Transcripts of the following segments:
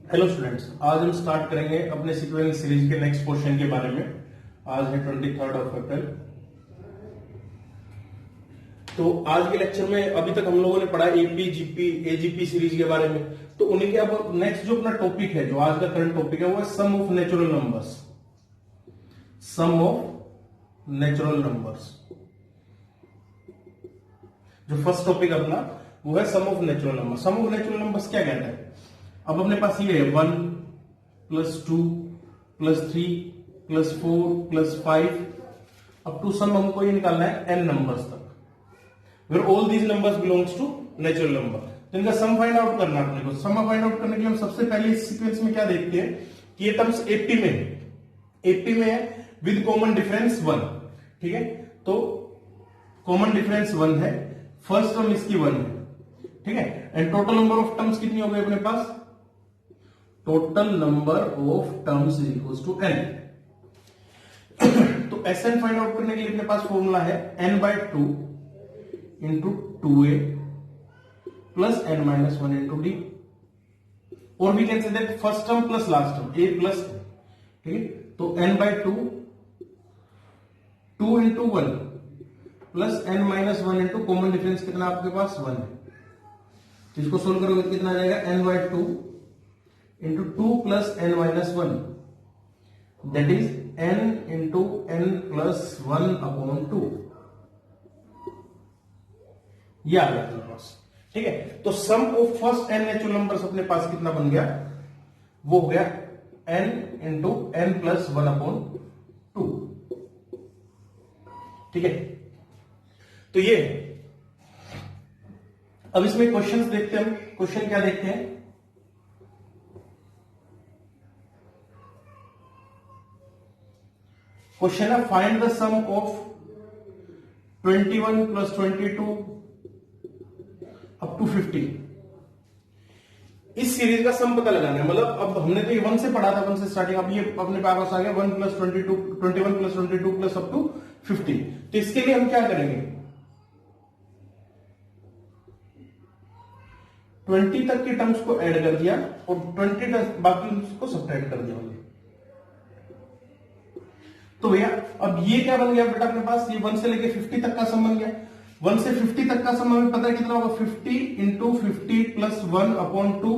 Hello students, आज हम start करेंगे अपने सीक्वेंस सीरीज के नेक्स्ट क्वेश्चन के बारे में। आज है 23 अप्रैल। तो आज के लेक्चर में अभी तक हम लोगों ने पढ़ा एपी, जीपी, एजीपी सीरीज के बारे में। तो उन्हीं के अब नेक्स्ट जो अपना टॉपिक है, जो आज का करंट टॉपिक है, वो है sum of natural numbers. Sum of natural numbers. जो फर्स्ट टॉपिक अपना वो है sum of natural number. Sum of natural numbers क्या कहता है? अब अपने पास ये है 1 + 2 + 3 + 4 + 5 अप टू सम हमको ये निकालना है n नंबर्स तक, where all these numbers belongs to natural number. तो इनका सम फाइंड आउट करना है अपने को। सम फाइंड आउट करने के लिए हम सबसे पहले इस सीक्वेंस में क्या देखते हैं कि ये टर्म्स 80 में है, 80 में है विद कॉमन डिफरेंस 1। ठीक है, तो कॉमन डिफरेंस 1 है, फर्स्ट टर्म इसकी 1 है। ठीक है, and total number of terms कितनी हो गई अपने पास? Total number of terms is equal to n। तो Sn फाइंड आउट करने के लिए अपने पास फॉर्मूला है n/2 into 2a plus n - 1 into d, और we can say that first term plus last term a plus. ठीक है, तो n/2 2 into 1 plus n - 1 into common difference कितना आपके पास 1 है। तो इसको सोल्व करोगे तो कितना आ जाएगा? n/2 into 2 plus n - 1, that is n into n plus 1 upon 2। ये आ गया अपने पास। ठीक है, तो sum of first n natural numbers अपने पास कितना बन गया? वो हो गया n into n plus 1 upon 2। ठीक है, तो ये अब इसमें क्वेश्चंस देखते हैं हम। क्वेश्चन क्या देखते हैं? क्वेश्चन है find the sum of 21 + 22 up to 50। इस सीरीज का सम पता लगाना है। मतलब अब हमने तो ये 1 से पढ़ा था, 1 से स्टार्टिंग। अब ये अपने पास आ गया 1 + 22, 21 + 22 प्लस अप टू 50। तो इसके लिए हम क्या करेंगे? 20 तक के टर्म्स को ऐड कर दिया और 20 बाकी को सब्ट्रैक्ट कर दिया। तो भैया अब ये क्या बन गया बेटा अपने पास? ये 1 से लेके 50 तक का सम बन गया। 1 से 50 तक का सम हमें पता है कितना होगा? 50 इंटू 50 प्लस 1 अपॉन 2,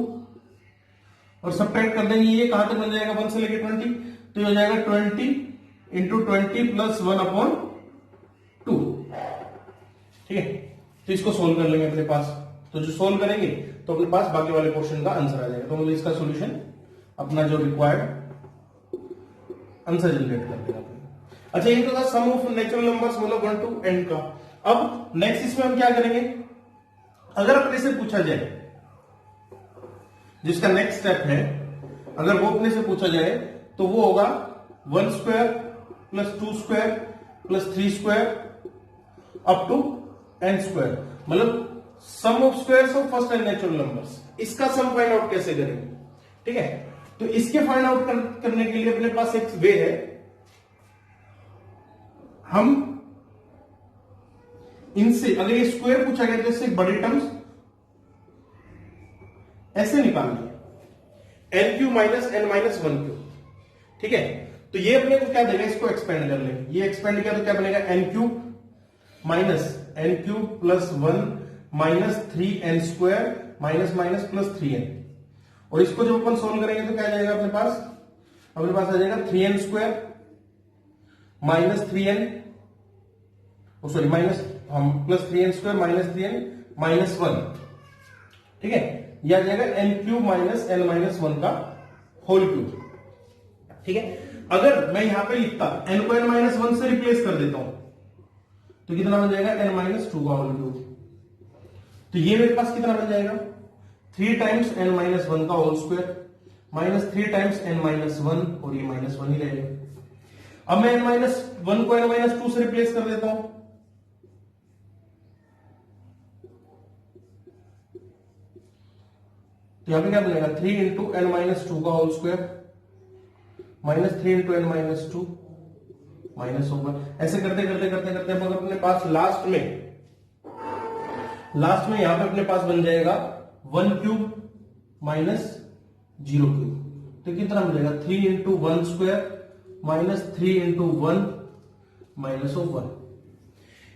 और सब्ट्रैक्ट कर देंगे। ये कहां तक बन जाएगा? 1 से लेके 20, तो ये हो जाएगा 20 इंटू 20 प्लस 1 अपॉन 2। ठीक है, तो इसको सोल्व कर लेंगे अपने पास। तो जो सोल्व करेंगे तो अपने पास बाकी वाले पोर्शन का आंसर आ जाएगा। तो मतलब इसका सोल्यूशन अपना जो रिक्वायर्ड आंसर जनरेट कर देगा। अच्छा, ये तो था सम ऑफ नेचुरल नंबर्स, मतलब 1 टू n का। अब नेक्स्ट इसमें हम क्या करेंगे? अगर अपने से पूछा जाए, जिसका नेक्स्ट स्टेप है, अगर वो अपने से पूछा जाए तो वो होगा 1² plus 2² plus 3² up to n²। मतलब sum of squares of first n natural numbers. इसका सम फाइंड आउट कैसे करेंगे? ठीक है, तो इसके फाइंड आउट करने के लिए अपने पास एक वे है। हम इनसे अगर ये स्क्वायर पूछा गया तो इससे बड़े टर्म्स ऐसे निकालना है, n³ माइनस n - 1³। ठीक है, तो ये अपने को क्या देगा? इसको एक्सपेंड कर लेंगे। ये एक्सपेंड किया तो क्या बनेगा? n³ minus n³ plus 1 minus 3n² minus minus plus 3n। और इसको जब अपन सोल्व करेंगे तो क्या आ जाएगा अपने पास? अपने पास आ जाएगा 3n² minus 3n, sorry minus हम plus 3n² minus 3n minus 1। ठीक है, यह आ जाएगा n³ माइनस n - 1 का होल क्यूब। ठीक है, अगर मैं यहां पे लिखता n को n - 1 से रिप्लेस कर देता हूं तो कितना बन जाएगा? n - 2 का होल क्यूब। तो ये मेरे पास कितना बन जाएगा? 3 टाइम्स n - 1 का whole square minus 3 times n - 1, और ये -1 ही रहेगा। अब मैं n - 1 को n - 2 से रिप्लेस कर देता हूं, तो यहां पे क्या बनेगा? 3 इंटू n - 2 का whole square minus 3 into n - 2 minus होगा। ऐसे करते करते करते करते मगर अपने पास लास्ट में यहां पे अपने पास बन जाएगा 1³ माइनस 0 क्यूब, तो कितना मिलेगा 3 into 1 square minus 3 into 1 minus of 1।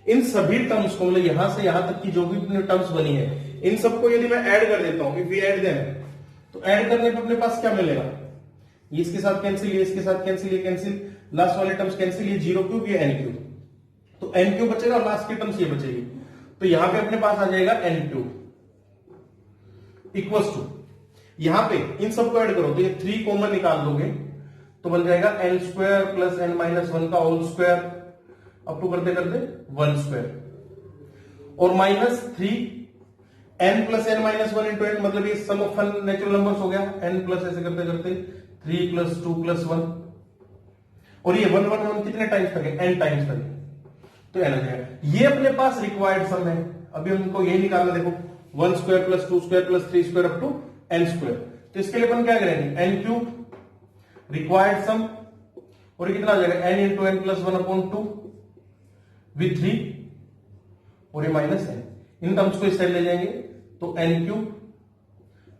इन सभी टर्म्स को, मतलब यहां से यहां तक की जो भी टर्म्स बनी है, इन सबको यदि मैं ऐड कर देता हूं, इफ वी ऐड देम, तो ऐड करने पे अपने पास क्या मिलेगा, ये इसके साथ कैंसिल, ये इसके साथ कैंसिल, ये कैंसिल, लास्ट वाले टर्म्स कैंसिल, ये 0 क्यूब, ये n क्यूब, तो n क्यूब बचेगा और लास्ट की टर्म्स ये बचेगी, तो यहां पे अपने पास आ जाएगा n क्यूब इक्वल्स टू, यहां पे इन सबको ऐड करो तो ये 3 कॉमन निकाल दोगे तो बन जाएगा n square plus n minus 1 का होल स्क्वायर अप टू करते करते 1 स्क्वायर और minus 3 n plus n minus 1 into n, मतलब ये सम ऑफ नेचुरल नंबर्स हो गया, n प्लस ऐसे करते करते 3 प्लस 2 प्लस 1, और ये 1 1 1 कितने टाइम्स तक है, n टाइम्स तक है, तो n आ जाएगा। ये अपने पास रिक्वायर्ड सम है, अभी हमको ये निकालना, देखो 1 square plus 2 square plus 3 square up to n square, तो इसके लिए अपन क्या करेंगे, n क्यूब रिक्वायर्ड सम, और ये कितना आ जाएगा n into n plus 1 upon 2 with 3 और ये माइनस n, इन टर्म्स को इस साइड ले जाएंगे तो n cube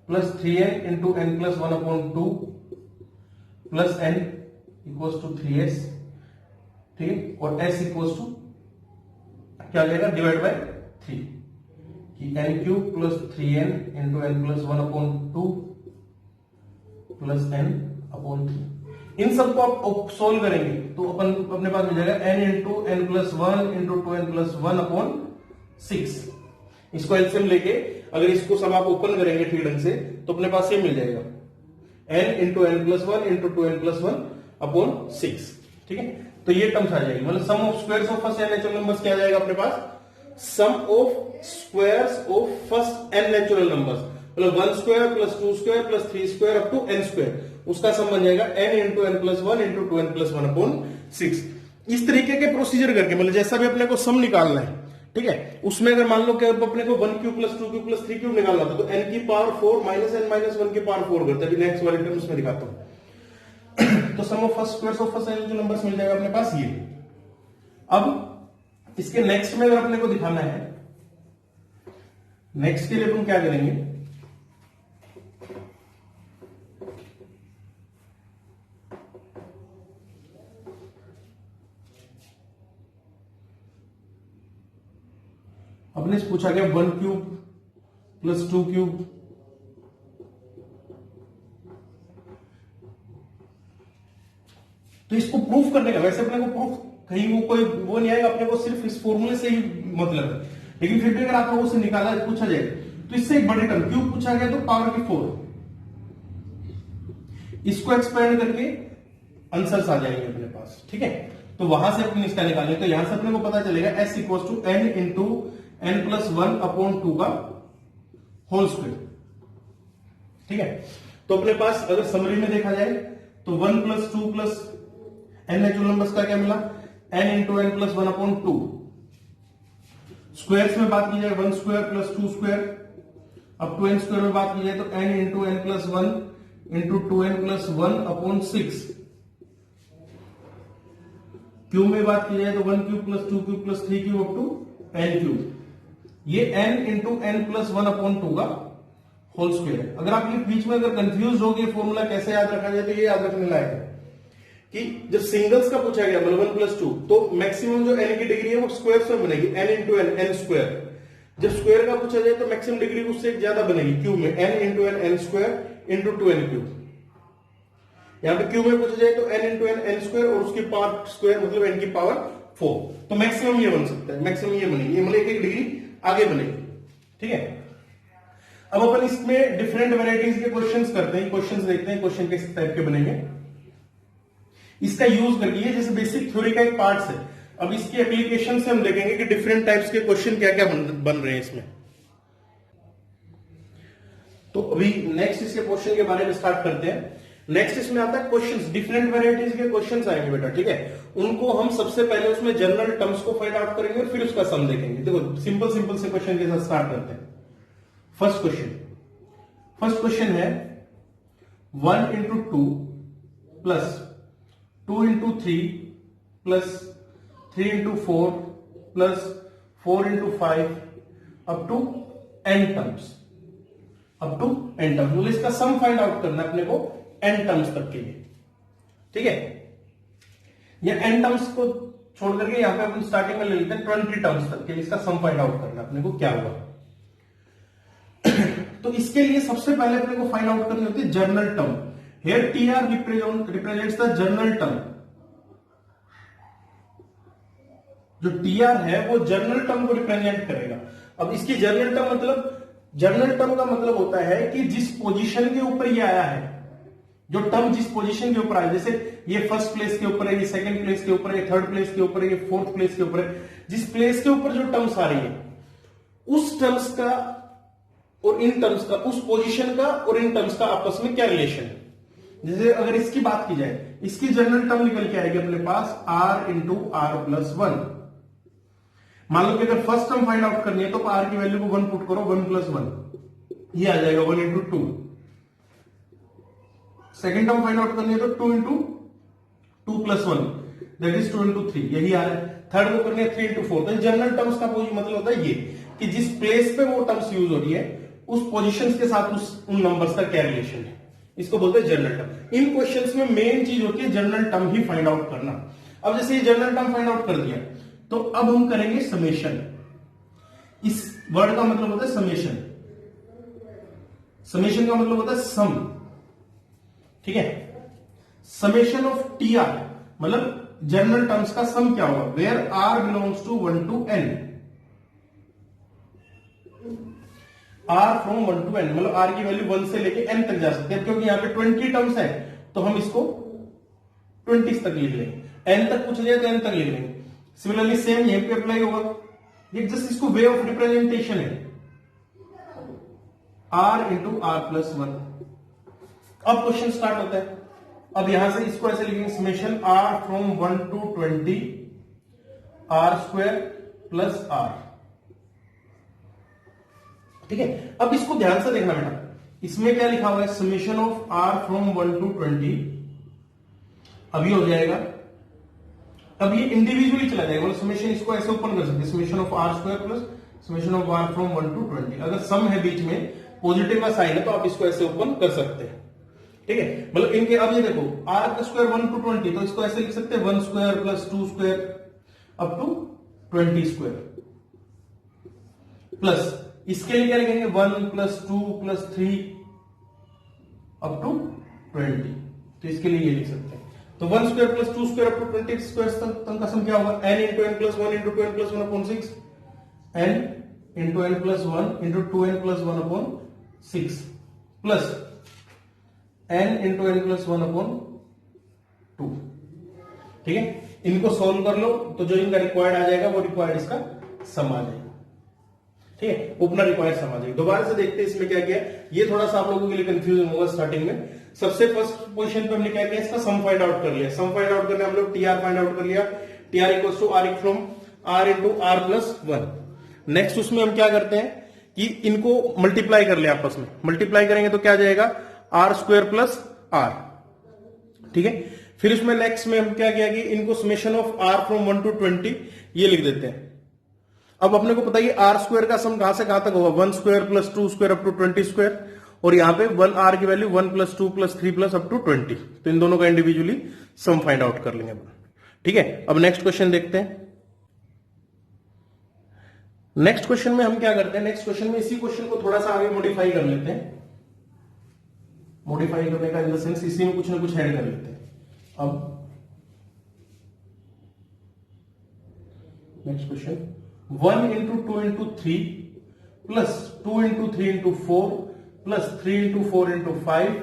plus 3n into n plus 1 upon 2 plus n equals to 3s, ठीक है, और s इक्वल्स टू क्या आ जाएगा डिवाइड बाय 3 कि n cube plus 3n into n plus 1 upon 2 plus n upon 3। इन सबको आप सोल्व करेंगे तो अपन अपने पास मिल जाएगा n into n plus 1 into 2n plus 1 upon 6। इसको एलसीएम लेके अगर इसको सब आप ओपन करेंगे ठीक ढंग से तो अपने पास ये मिल जाएगा n into n plus 1 into 2n plus 1 upon 6, ठीक है, तो ये टर्म्स आ जाएगी, मतलब sum of squares of first n natural numbers क्या आ जाएगा अपने पास, sum of squares of first n natural numbers, मतलब 1 square plus 2 square plus 3 square up to n square, उसका सम बन जाएगा n into n plus 1 into 2n plus 1 upon 6। इस तरीके के प्रोसीजर करके, मतलब जैसा भी अपने को सम निकालना है, ठीक है, उसमें अगर मान लो कि अपने को 1 cube plus 2 cube plus 3 cube निकालना था तो n की पावर 4 माइनस n माइनस 1 की पावर 4 करते हैं, नेक्स्ट वाले टर्म्स में दिखाता हूं। तो sum of first squares of first n जो नंबर्स मिल जाएगा अपने पास ये। अब इसके नेक्स्ट में अगर अपने को दिखाना है, नेक्स्ट के लिए अपन क्या करेंगे, अपने से पूछा गया 1 क्यूब प्लस 2 क्यूब तो इसको प्रूफ करने का, वैसे अपने को प्रूफ कहीं वो कोई वो नहीं आएगा, अपने को सिर्फ इस फॉर्मूले से ही मतलब है, लेकिन फिर भी अगर आप लोगों से निकाला पूछा जाए तो इससे एक बड़ी टर्म क्यूब पूछा गया तो पावर की 4, इसको एक्सपेंड करके आंसर्स आ जाएंगे अपने पास, ठीक है, तो वहां से अपने इसका निकालेंगे तो यहां से अपने को पता चलेगा s equal to n into n plus 1 upon 2 का होल स्क्वायर, ठीक है, तो अपने पास अगर समरी में देखा जाए तो 1 plus 2 plus n natural numbers का क्या मिला n into n plus 1 upon 2, squares में बात की जाए 1 स्क्वायर प्लस 2 स्क्वायर अब 2n स्क्वायर में बात की जाए तो n into n plus 1 into 2n plus 1 upon 6, cube में बात की जाए तो 1 cube plus 2 cube plus 3 cube up to n cube, ये n into n plus 1 upon 2 का होल स्क्वायर है। अगर आप ये बीच में अगर कंफ्यूज हो गए फॉर्मूला कैसे याद रखा जाए तो ये याद रखने लायक है कि जब सिंगल्स का पूछा गया मतलब 1 प्लस 2 तो मैक्सिमम जो n की डिग्री है वो स्क्वायर में बनेगी n into n n square, जब स्क्वायर का पूछा जाए तो मैक्सिमम डिग्री उससे ज्यादा बनेगी क्यूब में n into n n square into 2n cube, यहां पे क्यूब में पूछा जाए तो n into n n square और उसकी पावर स्क्वायर मतलब n की पावर 4, तो मैक्सिमम ये बन सकता है, मैक्सिमम ये बनेगी, ये मतलब एक डिग्री आगे बनेगी, ठीक है। अब अपन इसमें डिफरेंट वेराइटीज के क्वेश्चंस करते हैं, क्वेश्चंस देखते हैं क्वेश्चन किस टाइप के बनेंगे, इसका यूज करके, ये जैसे बेसिक थ्योरी का एक पार्ट है, अब इसकी एप्लीकेशन से हम देखेंगे कि डिफरेंट टाइप्स के क्वेश्चन क्या क्या बन रहे हैं इसमें। तो अभी नेक्स्ट इसके क्वेश्चन के बारे में स्टार्ट करते हैं। नेक्स्ट इसमें आता है क्वेश्चंस, डिफरेंट वेराइटीज के क्वेश्चंस आएंगे बेटा, ठीक है, उनको हम सबसे पहले उसमें जनरल टर्म्स को फाइंड आउट करेंगे और फिर उसका सम देखेंगे। देखो सिंपल सिंपल से क्वेश्चन के साथ स्टार्ट करते हैं। फर्स्ट क्वेश्चन है 1 into 2 plus 2 into 3 plus 3 into 4 plus 4 into 5 up to n terms. Up to n terms, मतलब इसका सम फाइंड आउट करना है अपने को n टर्म्स तक के लिए, ठीक है। या n टर्म्स को छोड़ करके यहां पे अपन स्टार्टिंग में ले लेते हैं 20 टर्म्स तक के लिए इसका सम फाइंड आउट करना है अपने को क्या हुआ। तो इसके लिए सबसे पहले अपने को फाइंड आउट करनी होती है journal term. Here T R represents the journal term. जो टी आर है वो जर्नल टर्म को रिप्रेजेंट करेगा। अब इसकी जर्नल टर्म मतलब, जर्नल टर्म का मतलब होता है कि जिस पोजीशन के ऊपर ये आया है, जो टर्म जिस पोजीशन के ऊपर आया, जैसे ये फर्स्ट प्लेस के ऊपर है, ये सेकंड प्लेस के ऊपर है, ये थर्ड प्लेस के ऊपर है, ये फोर्थ प्लेस के ऊपर है, जिस प्लेस के ऊपर जो टर्म्स आ रही है उस टर्म्स का और इन टर्म्स का, उस पोजीशन का और इन टर्म्स का आपस में क्या रिलेशन है। जैसे अगर इसकी बात की जाए, इसकी जनरल टर्म निकल के आएगी अपने पास r into are plus one. मान लो कि अगर फर्स्ट टर्म फाइंड आउट करनी है तो r की वैल्यू को 1 पुट करो, 1 प्लस 1 ये आ जाएगा 1 into 2। Second term find out करनी है तो 2 into 2 plus 1 that is 2 into 3 यही आ रहा है। थर्ड को करनी है 3 इंटू 4। तो जनरल टर्म्स का मतलब होता है ये कि जिस प्लेस पे वो टर्म्स यूज हो रही है उस पोजीशंस के साथ उन नंबर्स का क्या रिलेशन है, इसको बोलते हैं जनरल टर्म। इन क्वेश्चंस में मेन चीज होती है जनरल टर्म ही फाइंड आउट करना। अब जैसे ये जनरल टर्म फाइंड आउट कर दिया तो अब हम करेंगे समेशन। इस वर्ड का मतलब होता है समेशन। समेशन का मतलब होता है सम, ठीक है। समेशन ऑफ टी आर मतलब जनरल टर्म्स का सम क्या होगा, where R belongs to 1 to n। R from 1 to n मतलब आर की वैल्यू 1 से लेके n तक जा सकती है। क्योंकि यहां पे 20 टर्म्स है तो हम इसको 20 तक लिख लेंगे, n तक पूछ लिया तो n तक लिख लेंगे। सिमिलरली सेम यहीं पे अप्लाई होगा, ये जस्ट इसको वे ऑफ रिप्रेजेंटेशन है, r इंटू आर प्लस 1। अब क्वेश्चन स्टार्ट होता है। अब यहां से इसको ऐसे लिखेंगे summation r from 1 to 20 r square plus r, ठीक है। अब इसको ध्यान से देखना बेटा, इसमें क्या लिखा हुआ है summation of r from 1 to 20। अभी हो जाएगा, अब ये इंडिविजुअली चला जाएगा, मतलब समेशन इसको ऐसे ओपन कर सकते हैं, summation of r square plus summation of r from 1 to 20। अगर सम है बीच में पॉजिटिव का साइन है तो आप इसको ऐसे ओपन कर सकते हैं, ठीक है। मतलब इनके अब ये देखो r का स्क्वायर 1 टू 20 तो इसको ऐसे लिख सकते हैं 1 square plus 2 square up to 20 square, plus इसके लिए क्या लिखेंगे 1 प्लस 2 प्लस 3 अप टू 20। तो इसके लिए ये लिख सकते हैं। तो 1 square plus 2 square up to 20 square तक का सम क्या होगा, n into n plus 1 into 2n plus 1 upon 6, n into n plus 1 into 2n plus 1 upon 6 plus n into n plus 1 upon 2, ठीक है। इनको सॉल्व कर लो तो जो इनका रिक्वायर्ड आ जाएगा वो रिक्वायर्ड इसका सम आ जाएगा, ठीक है। अपना रिक्वायर्ड सम आ जाएगा। दोबारा से देखते हैं इसमें क्या किया, ये थोड़ा सा आप लोगों के लिए कंफ्यूजन होगा स्टार्टिंग में। सबसे फर्स्ट पोजीशन पे हमने क्या किया, इसका सम फाइंड आउट कर लिया। सम फाइंड आउट करने हम लोग टी आर फाइंड आउट कर लिया, T are equals to R from R into are plus 1। Next उसमें हम क्या करते हैं कि इनको मल्टीप्लाई कर ले आपस में, मल्टीप्लाई करेंगे तो क्या जाएगा आर स्क्वायर प्लस आर, ठीक है। फिर उसमें नेक्स्ट में हम क्या किया कि इनको summation of R from 1 to 20 ये लिख देते हैं। अब अपने को पता है आर स्क्वायर का सम कहां से कहां तक होगा, 1 square plus 2 square up to 20 square, और यहां पे 1 आर की value 1 plus 2 plus 3 plus up to 20। तो इन दोनों का इंडिविजुअली सम फाइंड आउट कर लेंगे, ठीक है। अब नेक्स्ट क्वेश्चन देखते हैं। नेक्स्ट क्वेश्चन में हम क्या करते हैं, नेक्स्ट क्वेश्चन में इसी क्वेश्चन को थोड़ा सा आगे मॉडिफाई कर लेते हैं। मॉडिफाई करने का इन द सेंस इसी में कुछ ना कुछ ऐड कर लेते हैं। अब next question 1 into 2 into 3 plus 2 into 3 into 4 plus 3 into 4 into 5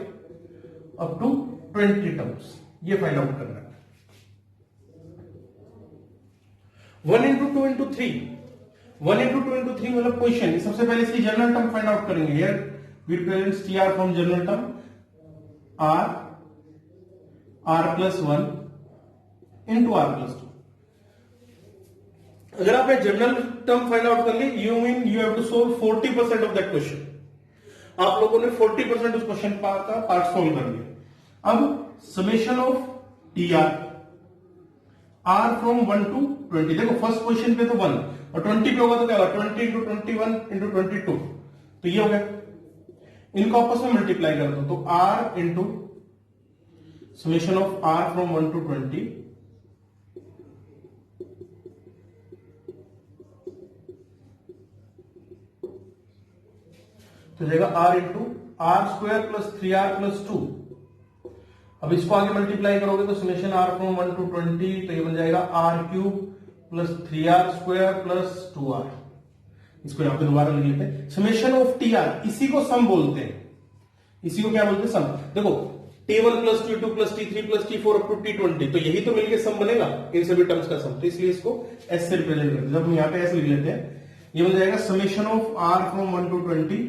up to 20 terms, ये फाइंड आउट करना है। 1 इंटू 2 इंटू 3, 1 इंटू 2 इंटू 3 मतलब पोजीशन। सबसे पहले इसकी जनरल टर्म फाइंड आउट करेंगे। Here we represent T are from general term r plus 1 into are plus 2। अगर आपने जनरल टर्म फाइंड आउट कर ली, you mean you have to solve 40% of that question. आप लोगों ने 40% उस क्वेश्चन का पार्ट सोल्व कर लिया। अब summation of T R R from 1 to 20, देखो फर्स्ट पोजीशन पे तो 1 और 20 पे होगा तो क्या होगा 20 इंटू 21 इंटू 22, तो ये हो गया। इनको आपस में मल्टीप्लाई कर दो, तो r into summation of r from 1 to 20 तो जाएगा r into R square plus 3r plus 2। अब इसको आगे मल्टीप्लाई करोगे तो समेशन r फ्रॉम 1 to 20 तो ये बन जाएगा r cube plus 3r square plus 2r। इसको यहां पे दोबारा लिख लेते हैं, समेशन ऑफ tr, इसी को सम बोलते हैं, इसी को क्या बोलते हैं, सम। देखो t1 plus t2 plus t3 plus t4 up to t20, तो यही तो मिलके सम बनेगा इन सभी टर्म्स का सम, तो इसलिए इसको s से रिप्रेजेंट करते हैं। जब हम यहां पे s लिख लेते हैं, ये बन जाएगा summation of r from 1 to 20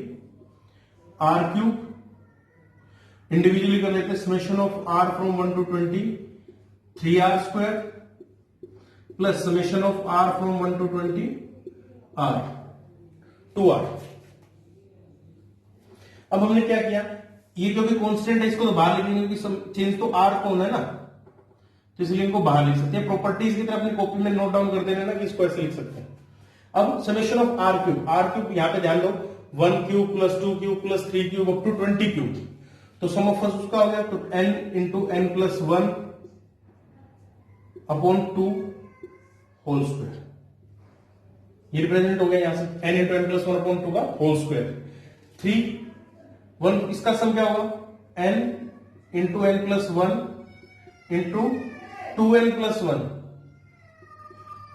r cube, individually कर लेते हैं, summation of r from 1 to 20 3r square plus summation of r from 1 to 20 r 2r। अब हमने क्या किया, ये जो भी कांस्टेंट है इसको तो बाहर लिखेंगे क्योंकि चेंज तो r कौन है ना, तो इसलिए इनको बाहर लिख सकते हैं। प्रॉपर्टीज की तरह अपनी कॉपी में नोट डाउन कर देना ना कि इसको ऐसे लिख सकते हैं। अब समेशन ऑफ r क्यूब यहां पे ध्यान दो, 1 cube plus 2 cube plus 3 cube up to 20 cube, तो सम ऑफ फर्स्ट उसका हो गया, तो n into n plus 1 upon 2 whole square, ये रिप्रेजेंट हो गया यहां से n into n plus 1 upon 2 का होल स्क्वायर। 3 1 इसका सम क्या होगा, n into n plus 1 into 2n plus 1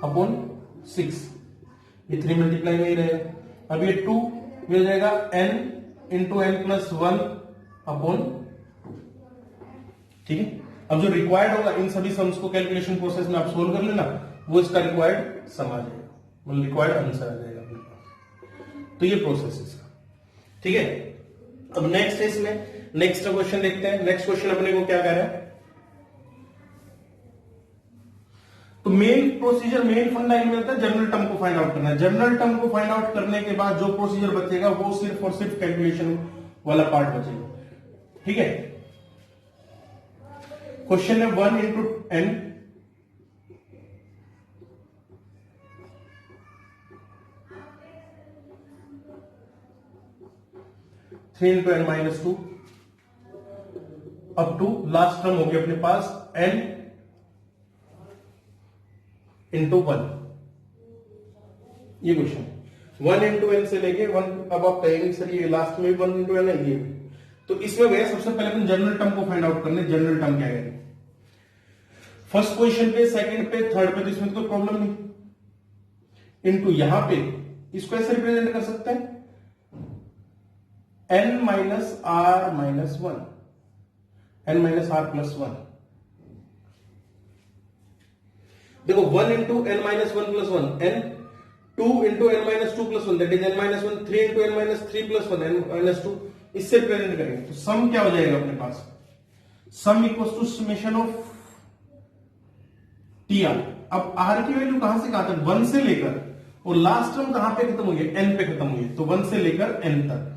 upon 6, ये 3 मल्टीप्लाई में ही रहेगा। अब ये 2 मिल जाएगा n into n plus 1 upon 2, ठीक है। अब जो रिक्वायर्ड होगा इन सभी सम्स को कैलकुलेशन प्रोसेस में आप सोल्व कर लेना, वो इसका रिक्वायर्ड सम आ जाएगा, मतलब रिक्वायर्ड आंसर आ जाएगा अपने पास। तो ये प्रोसेस इसका, ठीक है। अब नेक्स्ट है इसमें, नेक्स्ट क्वेश्चन देखते हैं। नेक्स्ट क्वेश्चन अपने को क्या कह रहा है, तो मेन प्रोसीजर, मेन फंडा इनमें होता है जनरल टर्म को फाइंड आउट करना है। जनरल टर्म को फाइंड आउट करने के बाद जो प्रोसीजर बचेगा वो सिर्फ और सिर्फ कैलकुलेशन वाला पार्ट बचेगा, ठीक है। क्वेश्चन है 1 into n three into n minus 2 up to last term हो गया अपने पास n इंटू 1। ये क्वेश्चन 1 इंटू n से लेके 1, अब आप कहेंगे सर ये लास्ट में 1 इंटू n है, ये तो इसमें भैया सबसे पहले अपन जनरल टर्म को फाइंड आउट करने। जनरल टर्म क्या है, फर्स्ट क्वेश्चन पे, सेकंड पे, थर्ड पे, तो इसमें कोई प्रॉब्लम नहीं। इनटू यहां पे इसको ऐसे रिप्रेजेंट कर सकते हैं n minus r minus 1, n minus r plus 1। देखो 1 into n minus 1 plus 1 n, 2 into n minus 2 plus 1 that is n minus 1, 3 into n minus 3 plus 1 n minus 2, इससे रिप्रेजेंट करेंगे तो सम क्या हो जाएगा अपने पास, sum equals to summation of tr। अब r की वैल्यू कहां से कहां तक, 1 से लेकर, और लास्ट टर्म कहां पे खत्म हुई है, n पे खत्म हुई है, तो 1 से लेकर n तक,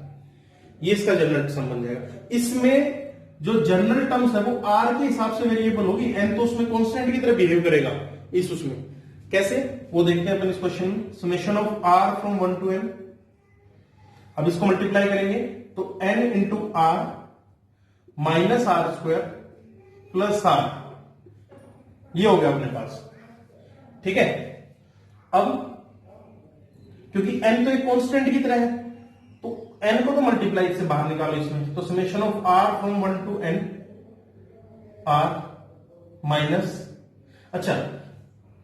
ये इसका जनरल सम बन जाएगा। इसमें जो जनरल टर्म्स है वो r के हिसाब से वेरिएबल होगी, n तो उसमें कांस्टेंट की तरह बिहेव करेगा। इस उसमें कैसे, वो देखते हैं अपन इस क्वेश्चन में। Summation of r from 1 to n, अब इसको मल्टीप्लाई करेंगे तो n into r minus r square plus r, ये हो गया अपने पास, ठीक है। अब क्योंकि n तो एक कांस्टेंट की तरह है तो n को तो मल्टीप्लाई से बाहर निकालो इसमें, तो summation of r from 1 to n r minus, अच्छा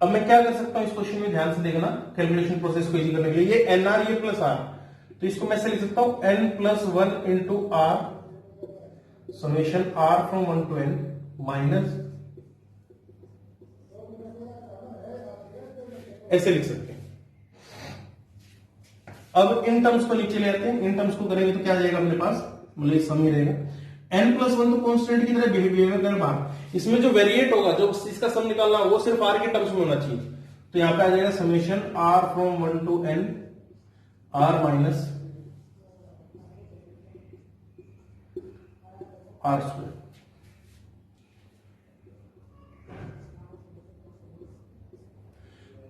अब मैं क्या कर सकता हूं इस क्वेश्चन में, ध्यान से देखना कैलकुलेशन प्रोसेस को इजी करने के लिए। ये nr ये प्लस r, तो इसको मैं ऐसे लिख सकता हूं n plus 1 into r summation r from 1 to n minus, ऐसे लिख सकते हैं। अब इन टर्म्स को नीचे ले आते हैं, इन टर्म्स को करेंगे तो क्या आ जाएगा अपने पास, मतलब सम ही रहेगा। n प्लस 1 तो कांस्टेंट की तरह बिहेवियर कर बाहर, इसमें जो वेरिएट होगा, जो इसका सम निकालना वो सिर्फ r के टर्म्स में होना चाहिए, तो यहां पे आ जाएगा summation r from 1 to n r minus r square.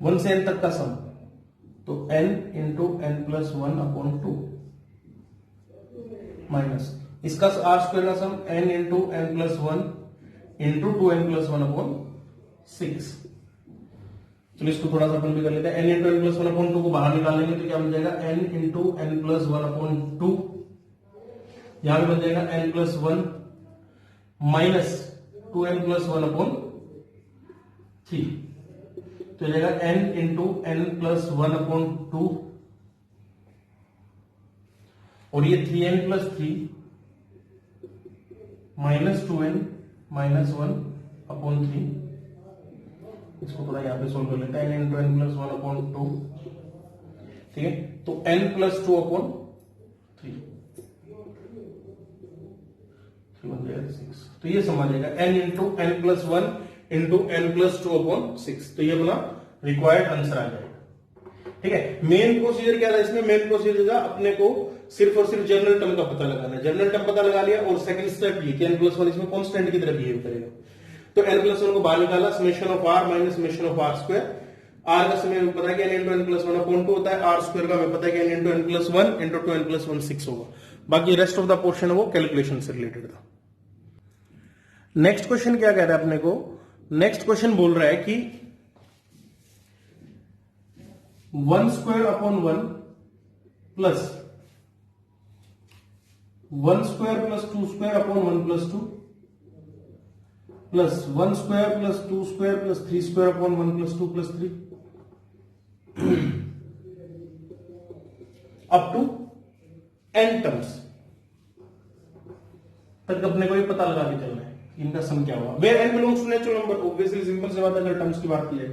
One से n तक का सम, तो n into n plus 1 upon 2, minus इसका आर स्क्वायर का sum n into n plus one into 2n plus one upon 6। चलो इसको थोड़ा सा अपन भी कर लेते हैं। n into n plus one upon 2 को बाहर निकालेंगे तो क्या बन जाएगा n into n plus one upon 2, यहां पे बन जाएगा n plus one minus 2n plus one upon 3, तो जाएगा n into n plus one upon 2 और ये 3n plus 3 minus 2n minus 1 upon 3। इसको थोड़ा यहां पे सोल्व कर लेते हैं। n into n plus one upon 2, ठीक है, तो n प्लस 2 अपॉन 3 बन जाएगा 6। तो ये समझ जाएगा n into n plus one into n plus 2 upon 6। तो ये अपना रिक्वायर्ड आंसर आ जाएगा। ठीक है, मेन प्रोसीजर क्या था इसमें? मेन प्रोसीजर था अपने को सिर्फ और सिर्फ जनरल टर्म का पता लगाना है। जनरल टर्म पता लगा लिया और सेकंड स्टेप ये कि n प्लस वन इसमें कांस्टेंट की तरह बिहेव करेगा। तो n प्लस वन को बाहर निकाला, summation of r minus summation of r square. r का समय पता है कि n into n plus one upon 2 होता है, r स्क्वायर का हमें पता है कि n into n plus one into 2n plus one 6 होगा। बाकी रेस्ट ऑफ द पोर्शन है वो कैलकुलेशन से रिलेटेड था। नेक्स्ट क्वेश्चन क्या कह रहा है अपने को? नेक्स्ट क्वेश्चन बोल रहा है कि 1 square upon 1 plus 1 square plus 2 square upon 1 plus 2 plus 1 square plus 2 square plus 3 square upon 1 plus 2 plus 3 up to n terms तक अपने को ये पता लगा के चलना है इनका सम क्या होगा। Where n belongs to natural number, obviously simple से बात है। अगर टर्म्स की बात की जाए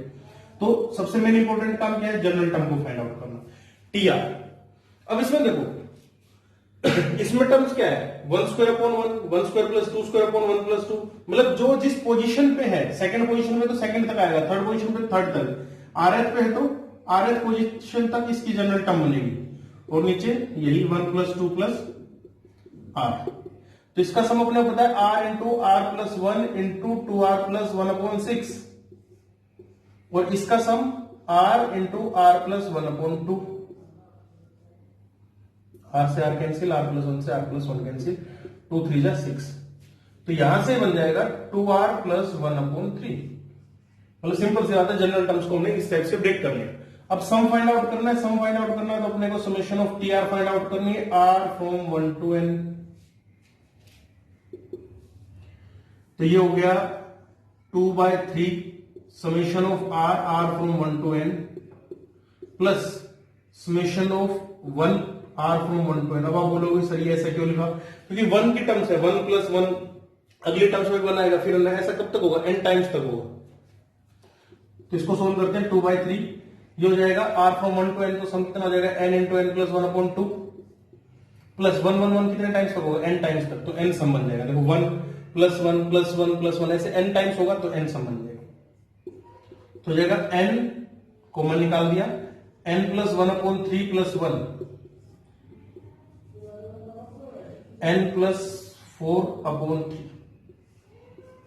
तो सबसे मेन इंपॉर्टेंट काम क्या है? जनरल टर्म को फाइंड आउट करना, टीआर। अब इसमें देखो इसमें टर्म्स क्या है? 1 square upon 1 square plus 2 square upon 1 plus 2, मतलब जो जिस पोजीशन पे है, सेकंड पोजीशन में तो सेकंड तक आएगा, थर्ड पोजीशन पे थर्ड तक, rth पे है तो rth पोजीशन तक इसकी जनरल टर्म बनेगी और नीचे यही 1 प्लस 2 प्लस r। तो इसका सम अपने को पता है r into are plus one into 2r plus one upon 6 और इसका sum r into are plus one upon 2। r से r cancel, r plus one से r प्लस वन कैंसिल, 2 3 जा 6। तो यहां से बन जाएगा 2r प्लस वन अपॉन 3। मतलब सिंपल से आता है, जनरल टर्म्स को हमने इस टाइप से ब्रेक कर लिया। अब सम फाइंड आउट करना है। सम फाइंड आउट करना है तो अपने को summation of T R find out करनी है, r फ्रॉम 1 टू n। तो ये हो गया 2/3 summation of r from 1 to n plus summation of 1 r from 1 to n। अब आप बोलोगे सर ये ऐसा क्यों लिखा? क्योंकि 1 की टर्म्स है, 1 प्लस 1 अगली टर्म्स में 1 आएगा, फिर ऐसा कब तक होगा? n टाइम्स तक होगा। तो इसको सोल्व करते हैं। 2/3 ये हो जाएगा r फ्रॉम 1 टू n, तो सम कितना हो जाएगा? n into n plus one upon 2 plus 1 1 1 कितने टाइम्स तक होगा? n टाइम्स तक, तो n सम बन जाएगा। देखो 1 प्लस 1 प्लस 1 प्लस 1 ऐसे n टाइम्स होगा तो n सम बन जाएगा। तो हो जाएगा n कॉमन निकाल दिया, n plus 1 upon 3 plus 1 n plus 4 upon 3,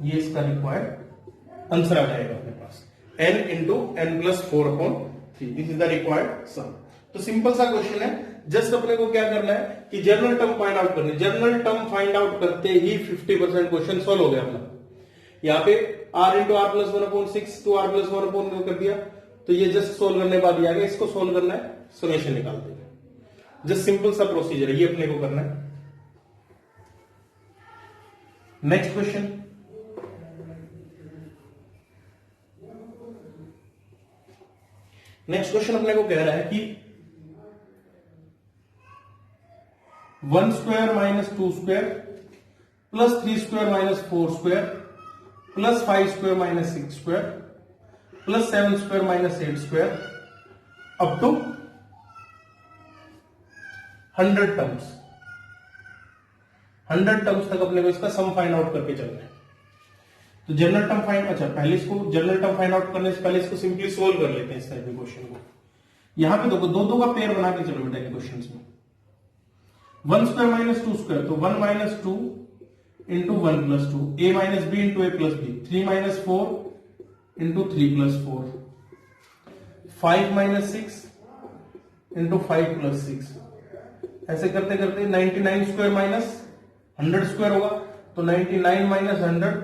ये इसका रिक्वायर्ड आंसर आ जाएगा अपने पास, n into n plus 4 upon 3। This is the required sum. तो सिंपल सा क्वेश्चन है, जस्ट अपने को क्या करना है कि जनरल टर्म फाइंड आउट करनी है। जनरल टर्म फाइंड आउट करते ही 50% क्वेश्चन सॉल्व हो गया अपना। यहाँ पे r into are plus one upon 6 to r plus one upon कर दिया, तो ये जस्ट सोल्व करने बाद आ गया। इसको सोल्व करना है, समेशन निकाल देंगे। जस्ट सिंपल सा प्रोसीजर है, ये अपने को करना है। नेक्स्ट क्वेश्चन, नेक्स्ट क्वेश्चन अपने को कह रहा है कि 1 square minus 2 square plus 3 square minus 4 square plus 5 square minus 6 square plus 7 square minus 8 square up to 100 terms. 100 terms तक अपने को इसका सम फाइंड आउट करके चलना है। तो जनरल टर्म फाइंड, अच्छा पहले इसको जनरल टर्म फाइंड आउट करने से पहले इसको सिंपली सोल्व कर लेते हैं इस टाइप के क्वेश्चन को। यहां पे देखो 2 का पेयर बना के चलो बेटा इन क्वेश्चंस में। 1 स्क्वायर माइनस 2 स्क्वायर, तो 1 minus 2 into 1 plus 2, a minus b into a plus b, 3 minus 4 into 3 plus 4, 5 minus 6 into 5 plus 6, ऐसे करते करते 99 स्क्वायर माइनस 100 स्क्वायर होगा, तो 99 माइनस 100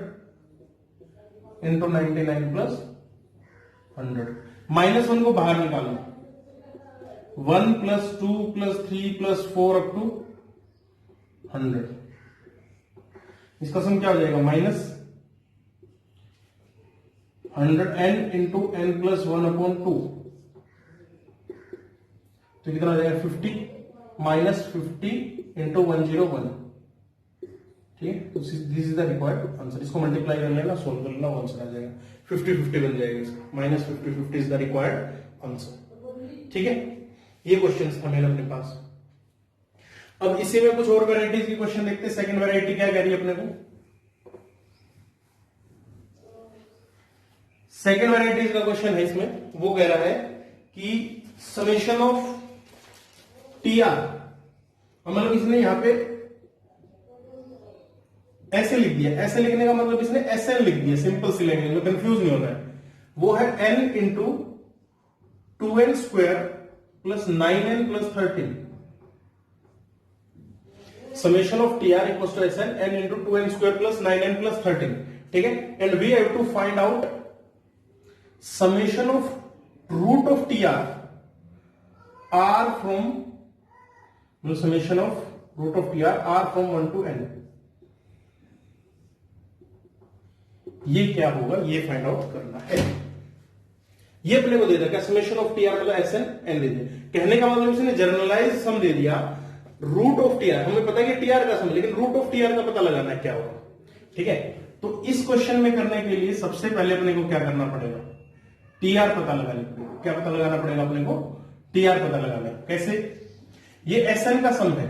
इंटू 99 प्लस 100। -1 को बाहर निकालो, 1 plus 2 plus 3 plus 4 up to 100। इसका सम क्या हो जाएगा? Minus 100n into n plus 1 upon 2, तो कितना हो जाएगा? 50 माइनस 50 इंटू 101। ठीक है, तो this is the required answer. इसको मल्टीप्लाई कर लेना, सोल्व कर लेना, आंसर आ जाएगा 50-50 बन जाएगा इसका। Minus 50-50 is the required answer. ठीक है, ये क्वेश्चन था मेरे अपने पास। अब इसी में कुछ और वेराइटीज की क्वेश्चन देखते हैं। सेकंड वेराइटी क्या कह रही है अपने को? सेकंड वेराइटीज का क्वेश्चन है इसमें, वो कह रहा है कि समेशन ऑफ टी आर, मतलब इसने यहां पे ऐसे लिख दिया। ऐसे लिखने का मतलब इसने एसएन लिख दिया, सिंपल सी लैंग्वेज में, कंफ्यूज नहीं होना है। वो है n into 2n square plus 9n plus 13। Summation of T r equal to Sn n into 2n square plus 9n plus 13। ठीक है, and we have to find out summation of root of T R from, summation of root of T R from 1 to n। ये क्या होगा, ये find out करना है। ये अपने को दे दिया क्या? समेशन ऑफ टी आर मतलब एस एन एन दे दिया। कहने का मतलब इसने जनरलाइज सम दे दिया रूट ऑफ टी आर। हमें पता है कि टी आर का सम, लेकिन रूट ऑफ टी आर का पता लगाना है क्या होगा। ठीक है, तो इस क्वेश्चन में करने के लिए सबसे पहले अपने को क्या करना पड़ेगा? टी आर पता लगाना पड़ेगा। क्या पता लगाना पड़ेगा अपने को? टी आर पता लगाना है। कैसे? ये एस एन का सम है,